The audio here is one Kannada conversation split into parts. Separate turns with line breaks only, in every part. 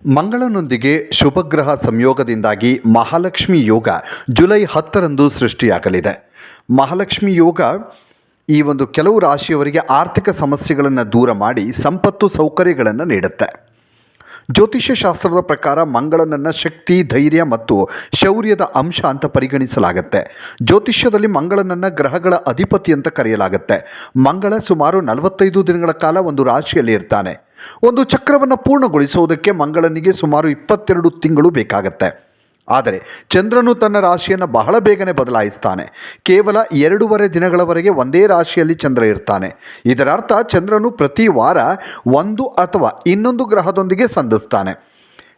ಮಂಗಳನೊಂದಿಗೆ ಶುಭಗ್ರಹ ಸಂಯೋಗದಿಂದಾಗಿ ಮಹಾಲಕ್ಷ್ಮಿ ಯೋಗ ಜುಲೈ 10ರಂದು ಸೃಷ್ಟಿಯಾಗಲಿದೆ. ಮಹಾಲಕ್ಷ್ಮಿ ಯೋಗ ಈ ಒಂದು ಕೆಲವು ರಾಶಿಯವರಿಗೆ ಆರ್ಥಿಕ ಸಮಸ್ಯೆಗಳನ್ನು ದೂರ ಮಾಡಿ ಸಂಪತ್ತು ಸೌಕರ್ಯಗಳನ್ನು ನೀಡುತ್ತೆ. ಜ್ಯೋತಿಷ್ಯ ಶಾಸ್ತ್ರದ ಪ್ರಕಾರ ಮಂಗಳನನ್ನು ಶಕ್ತಿ, ಧೈರ್ಯ ಮತ್ತು ಶೌರ್ಯದ ಅಂಶ ಅಂತ ಪರಿಗಣಿಸಲಾಗುತ್ತೆ. ಜ್ಯೋತಿಷ್ಯದಲ್ಲಿ ಮಂಗಳನನ್ನು ಗ್ರಹಗಳ ಅಧಿಪತಿ ಅಂತ ಕರೆಯಲಾಗುತ್ತೆ. ಮಂಗಳ ಸುಮಾರು 45 ದಿನಗಳ ಕಾಲ ಒಂದು ರಾಶಿಯಲ್ಲಿ ಇರ್ತಾನೆ. ಒಂದು ಚಕ್ರವನ್ನು ಪೂರ್ಣಗೊಳಿಸುವುದಕ್ಕೆ ಮಂಗಳನಿಗೆ ಸುಮಾರು 22 ತಿಂಗಳು ಬೇಕಾಗತ್ತೆ. ಆದರೆ ಚಂದ್ರನು ತನ್ನ ರಾಶಿಯನ್ನು ಬಹಳ ಬೇಗನೆ ಬದಲಾಯಿಸ್ತಾನೆ. ಕೇವಲ 2.5 ದಿನಗಳವರೆಗೆ ಒಂದೇ ರಾಶಿಯಲ್ಲಿ ಚಂದ್ರ ಇರ್ತಾನೆ. ಇದರರ್ಥ ಚಂದ್ರನು ಪ್ರತಿ ವಾರ ಒಂದು ಅಥವಾ ಇನ್ನೊಂದು ಗ್ರಹದೊಂದಿಗೆ ಸಂಧಿಸ್ತಾನೆ.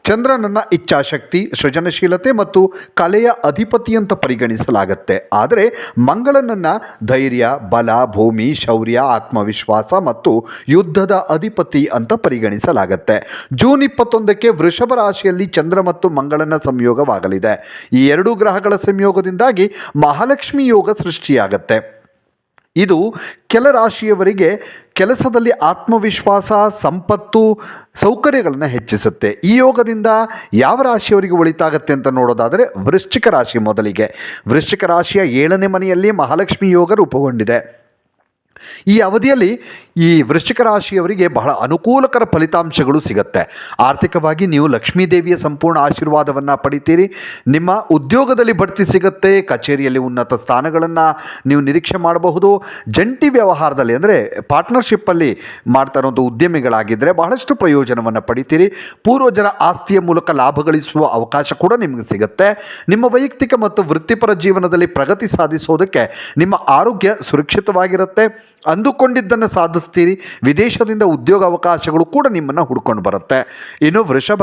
ಚಂದ್ರನನ್ನು ಇಚ್ಛಾಶಕ್ತಿ, ಸೃಜನಶೀಲತೆ ಮತ್ತು ಕಲೆಯ ಅಧಿಪತಿ ಅಂತ ಪರಿಗಣಿಸಲಾಗುತ್ತೆ. ಆದರೆ ಮಂಗಳನನ್ನು ಧೈರ್ಯ, ಬಲ, ಭೂಮಿ, ಶೌರ್ಯ, ಆತ್ಮವಿಶ್ವಾಸ ಮತ್ತು ಯುದ್ಧದ ಅಧಿಪತಿ ಅಂತ ಪರಿಗಣಿಸಲಾಗುತ್ತೆ. ಜೂನ್ 21ಕ್ಕೆ ವೃಷಭ ರಾಶಿಯಲ್ಲಿ ಚಂದ್ರ ಮತ್ತು ಮಂಗಳನ ಸಂಯೋಗವಾಗಲಿದೆ. ಈ ಎರಡೂ ಗ್ರಹಗಳ ಸಂಯೋಗದಿಂದಾಗಿ ಮಹಾಲಕ್ಷ್ಮಿ ಯೋಗ ಸೃಷ್ಟಿಯಾಗತ್ತೆ. ಇದು ಕೆಲ ರಾಶಿಯವರಿಗೆ ಕೆಲಸದಲ್ಲಿ ಆತ್ಮವಿಶ್ವಾಸ, ಸಂಪತ್ತು, ಸೌಕರ್ಯಗಳನ್ನು ಹೆಚ್ಚಿಸುತ್ತೆ. ಈ ಯೋಗದಿಂದ ಯಾವ ರಾಶಿಯವರಿಗೆ ಒಳಿತಾಗತ್ತೆ ಅಂತ ನೋಡೋದಾದರೆ ವೃಶ್ಚಿಕ ರಾಶಿ ಮೊದಲಿಗೆ. ವೃಶ್ಚಿಕ ರಾಶಿಯ 7ನೇ ಮನೆಯಲ್ಲಿ ಮಹಾಲಕ್ಷ್ಮಿ ಯೋಗ ರೂಪುಗೊಂಡಿದೆ. ಈ ಅವಧಿಯಲ್ಲಿ ಈ ವೃಶ್ಚಿಕ ರಾಶಿಯವರಿಗೆ ಬಹಳ ಅನುಕೂಲಕರ ಫಲಿತಾಂಶಗಳು ಸಿಗುತ್ತೆ. ಆರ್ಥಿಕವಾಗಿ ನೀವು ಲಕ್ಷ್ಮೀದೇವಿಯ ಸಂಪೂರ್ಣ ಆಶೀರ್ವಾದವನ್ನು ಪಡಿತೀರಿ. ನಿಮ್ಮ ಉದ್ಯೋಗದಲ್ಲಿ ಬಡ್ತಿ ಸಿಗುತ್ತೆ. ಕಚೇರಿಯಲ್ಲಿ ಉನ್ನತ ಸ್ಥಾನಗಳನ್ನು ನೀವು ನಿರೀಕ್ಷೆ ಮಾಡಬಹುದು. ಜಂಟಿ ವ್ಯವಹಾರದಲ್ಲಿ ಅಂದರೆ ಪಾರ್ಟ್ನರ್ಶಿಪ್ಪಲ್ಲಿ ಮಾಡ್ತಾ ಇರುವಂಥ ಉದ್ಯಮಿಗಳಾಗಿದ್ದರೆ ಬಹಳಷ್ಟು ಪ್ರಯೋಜನವನ್ನು ಪಡಿತೀರಿ. ಪೂರ್ವಜರ ಆಸ್ತಿಯ ಮೂಲಕ ಲಾಭ ಗಳಿಸುವ ಅವಕಾಶ ಕೂಡ ನಿಮಗೆ ಸಿಗುತ್ತೆ. ನಿಮ್ಮ ವೈಯಕ್ತಿಕ ಮತ್ತು ವೃತ್ತಿಪರ ಜೀವನದಲ್ಲಿ ಪ್ರಗತಿ ಸಾಧಿಸೋದಕ್ಕೆ ನಿಮ್ಮ ಆರೋಗ್ಯ ಸುರಕ್ಷಿತವಾಗಿರುತ್ತೆ. ಅಂದುಕೊಂಡಿದ್ದನ್ನು ಸಾಧಿಸ್ತೀರಿ. ವಿದೇಶದಿಂದ ಉದ್ಯೋಗ ಅವಕಾಶಗಳು ಕೂಡ ನಿಮ್ಮನ್ನು ಹುಡ್ಕೊಂಡು ಬರುತ್ತೆ. ಇನ್ನು ವೃಷಭ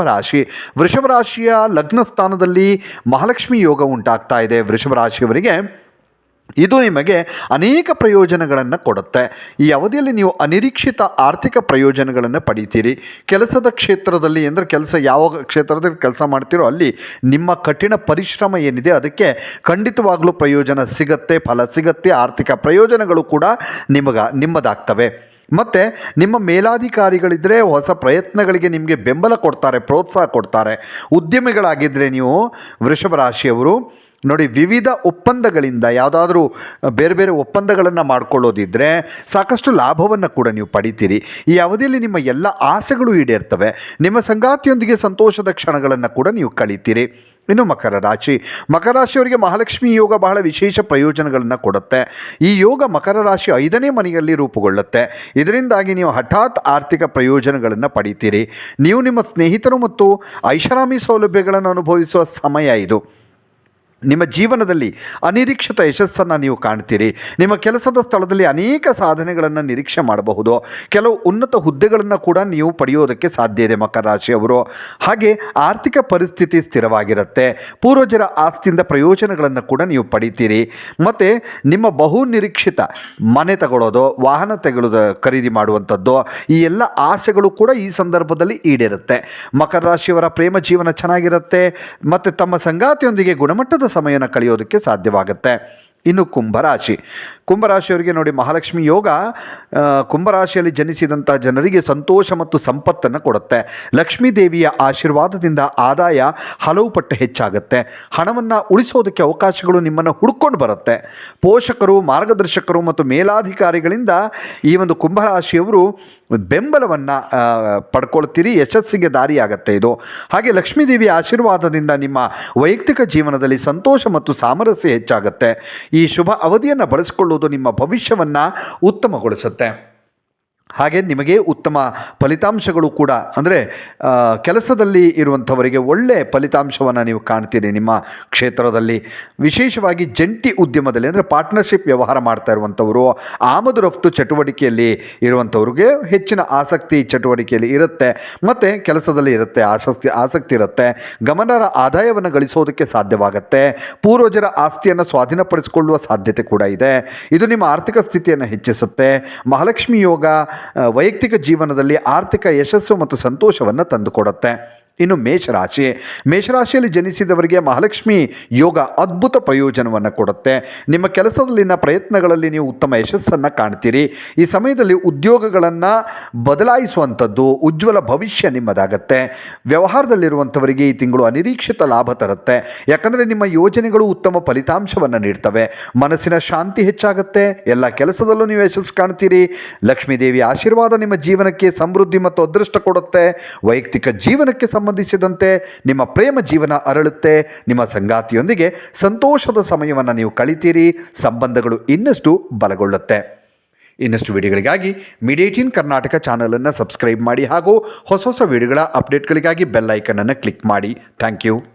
ರಾಶಿಯ ಲಗ್ನ ಸ್ಥಾನದಲ್ಲಿ ಮಹಾಲಕ್ಷ್ಮಿ ಯೋಗ ಉಂಟಾಗ್ತಾ ಇದೆ. ವೃಷಭ ರಾಶಿಯವರಿಗೆ ಇದು ನಿಮಗೆ ಅನೇಕ ಪ್ರಯೋಜನಗಳನ್ನು ಕೊಡುತ್ತೆ. ಈ ಅವಧಿಯಲ್ಲಿ ನೀವು ಅನಿರೀಕ್ಷಿತ ಆರ್ಥಿಕ ಪ್ರಯೋಜನಗಳನ್ನು ಪಡಿತೀರಿ. ಕೆಲಸದ ಕ್ಷೇತ್ರದಲ್ಲಿ ಅಂದರೆ ಯಾವ ಕ್ಷೇತ್ರದಲ್ಲಿ ಕೆಲಸ ಮಾಡ್ತೀರೋ ಅಲ್ಲಿ ನಿಮ್ಮ ಕಠಿಣ ಪರಿಶ್ರಮ ಏನಿದೆ ಅದಕ್ಕೆ ಖಂಡಿತವಾಗಲೂ ಪ್ರಯೋಜನ ಸಿಗತ್ತೆ, ಫಲ ಸಿಗತ್ತೆ. ಆರ್ಥಿಕ ಪ್ರಯೋಜನಗಳು ಕೂಡ ನಿಮ್ಮದಾಗ್ತವೆ. ಮತ್ತು ನಿಮ್ಮ ಮೇಲಾಧಿಕಾರಿಗಳಿದ್ದರೆ ಹೊಸ ಪ್ರಯತ್ನಗಳಿಗೆ ನಿಮಗೆ ಬೆಂಬಲ ಕೊಡ್ತಾರೆ, ಪ್ರೋತ್ಸಾಹ ಕೊಡ್ತಾರೆ. ಉದ್ಯಮಿಗಳಾಗಿದ್ದರೆ ನೀವು ವೃಷಭ ರಾಶಿಯವರು ನೋಡಿ, ವಿವಿಧ ಒಪ್ಪಂದಗಳಿಂದ ಯಾವುದಾದ್ರೂ ಬೇರೆ ಬೇರೆ ಒಪ್ಪಂದಗಳನ್ನು ಮಾಡಿಕೊಳ್ಳೋದಿದ್ದರೆ ಸಾಕಷ್ಟು ಲಾಭವನ್ನು ಕೂಡ ನೀವು ಪಡಿತೀರಿ. ಈ ಅವಧಿಯಲ್ಲಿ ನಿಮ್ಮ ಎಲ್ಲ ಆಸೆಗಳು ಈಡೇರ್ತವೆ. ನಿಮ್ಮ ಸಂಗಾತಿಯೊಂದಿಗೆ ಸಂತೋಷದ ಕ್ಷಣಗಳನ್ನು ಕೂಡ ನೀವು ಕಳೀತೀರಿ. ಇನ್ನು ಮಕರ ರಾಶಿಯವರಿಗೆ ಮಹಾಲಕ್ಷ್ಮಿ ಯೋಗ ಬಹಳ ವಿಶೇಷ ಪ್ರಯೋಜನಗಳನ್ನು ಕೊಡುತ್ತೆ. ಈ ಯೋಗ ಮಕರ ರಾಶಿ 5ನೇ ಮನೆಯಲ್ಲಿ ರೂಪುಗೊಳ್ಳುತ್ತೆ. ಇದರಿಂದಾಗಿ ನೀವು ಹಠಾತ್ ಆರ್ಥಿಕ ಪ್ರಯೋಜನಗಳನ್ನು ಪಡಿತೀರಿ. ನೀವು ನಿಮ್ಮ ಸ್ನೇಹಿತರು ಮತ್ತು ಐಷಾರಾಮಿ ಸೌಲಭ್ಯಗಳನ್ನು ಅನುಭವಿಸುವ ಸಮಯ ಇದು. ನಿಮ್ಮ ಜೀವನದಲ್ಲಿ ಅನಿರೀಕ್ಷಿತ ಯಶಸ್ಸನ್ನು ನೀವು ಕಾಣ್ತೀರಿ. ನಿಮ್ಮ ಕೆಲಸದ ಸ್ಥಳದಲ್ಲಿ ಅನೇಕ ಸಾಧನೆಗಳನ್ನು ನಿರೀಕ್ಷೆ ಮಾಡಬಹುದು. ಕೆಲವು ಉನ್ನತ ಹುದ್ದೆಗಳನ್ನು ಕೂಡ ನೀವು ಪಡೆಯೋದಕ್ಕೆ ಸಾಧ್ಯ ಇದೆ ಮಕರ ರಾಶಿಯವರು. ಹಾಗೆ ಆರ್ಥಿಕ ಪರಿಸ್ಥಿತಿ ಸ್ಥಿರವಾಗಿರುತ್ತೆ. ಪೂರ್ವಜರ ಆಸ್ತಿಯಿಂದ ಪ್ರಯೋಜನಗಳನ್ನು ಕೂಡ ನೀವು ಪಡಿತೀರಿ. ಮತ್ತು ನಿಮ್ಮ ಬಹು ನಿರೀಕ್ಷಿತ ಮನೆ ತಗೊಳ್ಳೋದು, ವಾಹನ ಖರೀದಿ ಮಾಡುವಂಥದ್ದು, ಈ ಎಲ್ಲ ಆಸೆಗಳು ಕೂಡ ಈ ಸಂದರ್ಭದಲ್ಲಿ ಈಡೇರುತ್ತೆ. ಮಕರ ರಾಶಿಯವರ ಪ್ರೇಮ ಜೀವನ ಚೆನ್ನಾಗಿರುತ್ತೆ ಮತ್ತು ತಮ್ಮ ಸಂಗಾತಿಯೊಂದಿಗೆ ಗುಣಮಟ್ಟದ ಸಮಯನ ಕಳೆಯೋದಕ್ಕೆ ಸಾಧ್ಯವಾಗುತ್ತೆ. ಇನ್ನು ಕುಂಭರಾಶಿಯವರಿಗೆ ನೋಡಿ, ಮಹಾಲಕ್ಷ್ಮಿ ಯೋಗ ಕುಂಭರಾಶಿಯಲ್ಲಿ ಜನಿಸಿದಂಥ ಜನರಿಗೆ ಸಂತೋಷ ಮತ್ತು ಸಂಪತ್ತನ್ನು ಕೊಡುತ್ತೆ. ಲಕ್ಷ್ಮೀ ದೇವಿಯ ಆಶೀರ್ವಾದದಿಂದ ಆದಾಯ ಹಲವು ಪಟ್ಟು ಹೆಚ್ಚಾಗುತ್ತೆ. ಹಣವನ್ನು ಉಳಿಸೋದಕ್ಕೆ ಅವಕಾಶಗಳು ನಿಮ್ಮನ್ನು ಹುಡ್ಕೊಂಡು ಬರುತ್ತೆ. ಪೋಷಕರು, ಮಾರ್ಗದರ್ಶಕರು ಮತ್ತು ಮೇಲಾಧಿಕಾರಿಗಳಿಂದ ಈ ಒಂದು ಕುಂಭರಾಶಿಯವರು ಬೆಂಬಲವನ್ನು ಪಡ್ಕೊಳ್ತೀರಿ. ಯಶಸ್ಸಿಗೆ ದಾರಿಯಾಗತ್ತೆ ಇದು. ಹಾಗೆ ಲಕ್ಷ್ಮೀ ದೇವಿಯ ಆಶೀರ್ವಾದದಿಂದ ನಿಮ್ಮ ವೈಯಕ್ತಿಕ ಜೀವನದಲ್ಲಿ ಸಂತೋಷ ಮತ್ತು ಸಾಮರಸ್ಯ ಹೆಚ್ಚಾಗುತ್ತೆ. ಈ ಶುಭ ಅವಧಿಯನ್ನು ಬಳಸಿಕೊಳ್ಳುವುದು ನಿಮ್ಮ ಭವಿಷ್ಯವನ್ನು ಉತ್ತಮಗೊಳಿಸುತ್ತೆ. ಹಾಗೆ ನಿಮಗೆ ಉತ್ತಮ ಫಲಿತಾಂಶಗಳು ಕೂಡ ಅಂದರೆ ಕೆಲಸದಲ್ಲಿ ಇರುವಂಥವರಿಗೆ ಒಳ್ಳೆಯ ಫಲಿತಾಂಶವನ್ನು ನೀವು ಕಾಣ್ತೀರಿ. ನಿಮ್ಮ ಕ್ಷೇತ್ರದಲ್ಲಿ ವಿಶೇಷವಾಗಿ ಜಂಟಿ ಉದ್ಯಮದಲ್ಲಿ ಅಂದರೆ ಪಾರ್ಟ್ನರ್ಶಿಪ್ ವ್ಯವಹಾರ ಮಾಡ್ತಾ ಇರುವಂಥವರು, ಆಮದು ರಫ್ತು ಚಟುವಟಿಕೆಯಲ್ಲಿ ಇರುವಂಥವ್ರಿಗೆ ಹೆಚ್ಚಿನ ಆಸಕ್ತಿ ಚಟುವಟಿಕೆಯಲ್ಲಿ ಇರುತ್ತೆ. ಮತ್ತು ಕೆಲಸದಲ್ಲಿ ಆಸಕ್ತಿ ಇರುತ್ತೆ. ಗಮನಾರ್ಹ ಆದಾಯವನ್ನು ಗಳಿಸೋದಕ್ಕೆ ಸಾಧ್ಯವಾಗುತ್ತೆ. ಪೂರ್ವಜರ ಆಸ್ತಿಯನ್ನು ಸ್ವಾಧೀನಪಡಿಸಿಕೊಳ್ಳುವ ಸಾಧ್ಯತೆ ಕೂಡ ಇದೆ. ಇದು ನಿಮ್ಮ ಆರ್ಥಿಕ ಸ್ಥಿತಿಯನ್ನು ಹೆಚ್ಚಿಸುತ್ತೆ. ಮಹಾಲಕ್ಷ್ಮಿ ಯೋಗ ವೈಯಕ್ತಿಕ ಜೀವನದಲ್ಲಿ ಆರ್ಥಿಕ ಯಶಸ್ಸು ಮತ್ತು ಸಂತೋಷವನ್ನು ತಂದುಕೊಡುತ್ತೆ. ಇನ್ನು ಮೇಷರಾಶಿಯಲ್ಲಿ ಜನಿಸಿದವರಿಗೆ ಮಹಾಲಕ್ಷ್ಮಿ ಯೋಗ ಅದ್ಭುತ ಪ್ರಯೋಜನವನ್ನು ಕೊಡುತ್ತೆ. ನಿಮ್ಮ ಕೆಲಸದಲ್ಲಿನ ಪ್ರಯತ್ನಗಳಲ್ಲಿ ನೀವು ಉತ್ತಮ ಯಶಸ್ಸನ್ನು ಕಾಣ್ತೀರಿ. ಈ ಸಮಯದಲ್ಲಿ ಉದ್ಯೋಗಗಳನ್ನು ಬದಲಾಯಿಸುವಂಥದ್ದು, ಉಜ್ವಲ ಭವಿಷ್ಯ ನಿಮ್ಮದಾಗತ್ತೆ. ವ್ಯವಹಾರದಲ್ಲಿರುವಂಥವರಿಗೆ ಈ ತಿಂಗಳು ಅನಿರೀಕ್ಷಿತ ಲಾಭ ತರುತ್ತೆ. ಯಾಕಂದರೆ ನಿಮ್ಮ ಯೋಜನೆಗಳು ಉತ್ತಮ ಫಲಿತಾಂಶವನ್ನು ನೀಡ್ತವೆ. ಮನಸ್ಸಿನ ಶಾಂತಿ ಹೆಚ್ಚಾಗುತ್ತೆ. ಎಲ್ಲ ಕೆಲಸದಲ್ಲೂ ನೀವು ಯಶಸ್ಸು ಕಾಣ್ತೀರಿ. ಲಕ್ಷ್ಮೀ ದೇವಿಯ ಆಶೀರ್ವಾದ ನಿಮ್ಮ ಜೀವನಕ್ಕೆ ಸಮೃದ್ಧಿ ಮತ್ತು ಅದೃಷ್ಟ ಕೊಡುತ್ತೆ. ವೈಯಕ್ತಿಕ ಜೀವನಕ್ಕೆ ಸಂಬಂಧಿಸಿದಂತೆ ನಿಮ್ಮ ಪ್ರೇಮ ಜೀವನ ಅರಳುತ್ತೆ. ನಿಮ್ಮ ಸಂಗಾತಿಯೊಂದಿಗೆ ಸಂತೋಷದ ಸಮಯವನ್ನು ನೀವು ಕಳಿತೀರಿ. ಸಂಬಂಧಗಳು ಇನ್ನಷ್ಟು ಬಲಗೊಳ್ಳುತ್ತೆ. ಇನ್ನಷ್ಟು ವಿಡಿಯೋಗಳಿಗಾಗಿ ಮೀಡಿಯಾ18 ಕರ್ನಾಟಕ ಚಾನಲನ್ನು ಸಬ್ಸ್ಕ್ರೈಬ್ ಮಾಡಿ ಹಾಗೂ ಹೊಸ ವಿಡಿಯೋಗಳ ಅಪ್ಡೇಟ್ಗಳಿಗಾಗಿ ಬೆಲ್ ಐಕನನ್ನು ಕ್ಲಿಕ್ ಮಾಡಿ. Thank you.